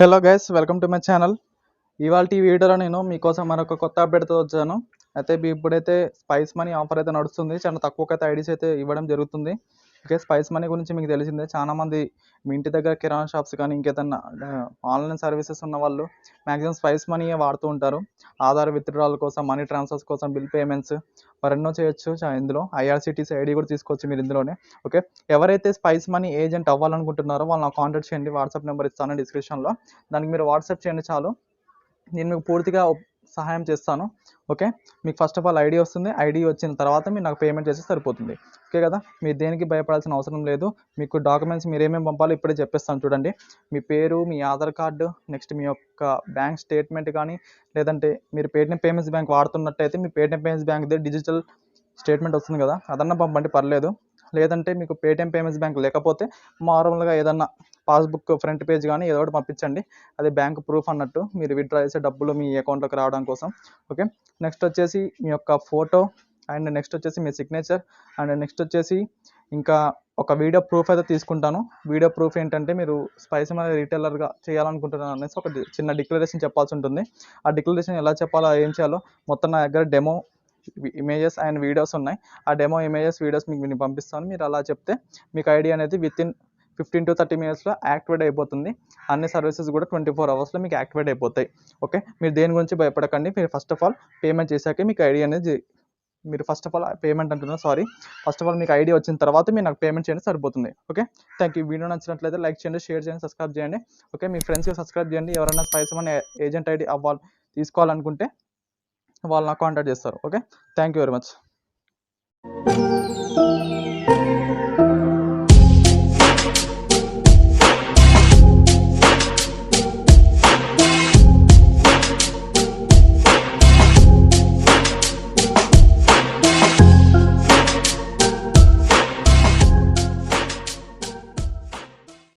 Hello guys, welcome to my channel. ఇవాళ ఈ వీడియోలో నేను మీకోసం మరొక కొత్త అప్డేట్తో వచ్చాను. అయితే ఇప్పుడైతే స్పైస్ మనీ ఆఫర్ అయితే నడుస్తుంది. చాలా తక్కువకైతే ఐడీస్ అయితే ఇవ్వడం జరుగుతుంది. ఓకే, స్పైస్ మనీ గురించి మీకు తెలిసిందే. చాలామంది మీ ఇంటి దగ్గర కిరాణా షాప్స్ కానీ ఇంకేదన్నా ఆన్లైన్ సర్వీసెస్ ఉన్న వాళ్ళు మ్యాక్సిమం స్పైస్ మనీయే వాడుతూ ఉంటారు. ఆధార్ విత్డ్రాల్ కోసం, మనీ ట్రాన్స్ఫర్స్ కోసం, బిల్ పేమెంట్స్ మరెన్నో చేయొచ్చు. ఇందులో ఐఆర్సిటీసీ ఐడి కూడా తీసుకోవచ్చు మీరు ఇందులోనే. ఓకే, ఎవరైతే స్పైస్ మనీ ఏజెంట్ అవ్వాలనుకుంటున్నారో వాళ్ళు నాకు కాంటాక్ట్ చేయండి. వాట్సాప్ నెంబర్ ఇస్తాను డిస్క్రిప్షన్లో. దానికి మీరు వాట్సాప్ చేయండి చాలు. నేను మీకు పూర్తిగా సహాయం చేస్తాను. ఓకే, మీకు ఫస్ట్ ఆఫ్ ఆల్ ఐడి వస్తుంది. ఐడి వచ్చిన తర్వాత మీరు నాకు పేమెంట్ చేస్తే సరిపోతుంది. ఓకే కదా, మీరు దేనికి భయపడాల్సిన అవసరం లేదు. మీకు డాక్యుమెంట్స్ మీరు ఏమేమి పంపాలో ఇప్పుడే చెప్పేస్తాను చూడండి. మీ పేరు, మీ ఆధార్ కార్డు, నెక్స్ట్ మీ యొక్క బ్యాంక్ స్టేట్మెంట్ కానీ, లేదంటే మీరు పేటిఎం పేమెంట్స్ బ్యాంక్ వాడుతున్నట్టయితే మీ పేటిఎం పేమెంట్స్ బ్యాంక్దే డిజిటల్ స్టేట్మెంట్ వస్తుంది కదా, అదన్నా పంపండి పర్లేదు. లేదంటే మీకు పేటిఎం పేమెంట్స్ బ్యాంక్ లేకపోతే నార్మల్గా ఏదన్నా పాస్బుక్ ఫ్రంట్ పేజ్ కానీ ఏదో ఒకటి పంపించండి. అది బ్యాంక్ ప్రూఫ్ అన్నట్టు, మీరు విత్డ్రా చేసే డబ్బులు మీ అకౌంట్లోకి రావడం కోసం. ఓకే, నెక్స్ట్ వచ్చేసి మీ యొక్క ఫోటో, అండ్ నెక్స్ట్ వచ్చేసి మీ సిగ్నేచర్, అండ్ నెక్స్ట్ వచ్చేసి ఇంకా ఒక వీడియో ప్రూఫ్ అయితే తీసుకుంటాను. వీడియో ప్రూఫ్ ఏంటంటే మీరు స్పైస్ మనీ రీటైలర్గా చేయాలనుకుంటున్నాను అనేసి ఒక చిన్న డిక్లరేషన్ చెప్పాల్సి ఉంటుంది. ఆ డిక్లరేషన్ ఎలా చెప్పాలో, ఏం చేయాలో మొత్తం నా దగ్గర డెమో ఇమేజెస్ అండ్ వీడియోస్ ఉన్నాయి. ఆ డెమో ఇమేజెస్ వీడియోస్ మీకు నేను పంపిస్తాను. మీరు అలా చెప్తే మీకు ఐడి అనేది వితిన్ 15 to 30 మినిట్స్లో యాక్టివేట్ అయిపోతుంది. అన్ని సర్వీసెస్ కూడా 24 అవర్స్లో మీకు యాక్టివేట్ అయిపోతాయి. ఓకే, మీరు దేని గురించి భయపడకండి. మీరు ఫస్ట్ ఆఫ్ ఆల్ పేమెంట్ చేశాకే మీకు ఐడి అనేది, మీరు ఫస్ట్ ఆఫ్ ఆల్ పేమెంట్ అంటున్నారు, సారీ, ఫస్ట్ ఆఫ్ ఆల్ మీకు ఐడి వచ్చిన తర్వాత మీరు నాకు పేమెంట్ చేయండి సరిపోతుంది. Okay, thank you. వీడియో నచ్చినట్లయితే లైక్ చేయండి, షేర్ చేయండి, సబ్స్క్రైబ్ చేయండి. ఓకే, మీ ఫ్రెండ్స్కి సబ్స్క్రైబ్ చేయండి. ఎవరైనా స్పైస్ మనీ ఏజెంట్ ఐడి తీసుకోవాలనుకుంటే వాళ్ళు నాకు కాంటాక్ట్ చేస్తారు. Okay, thank you very much.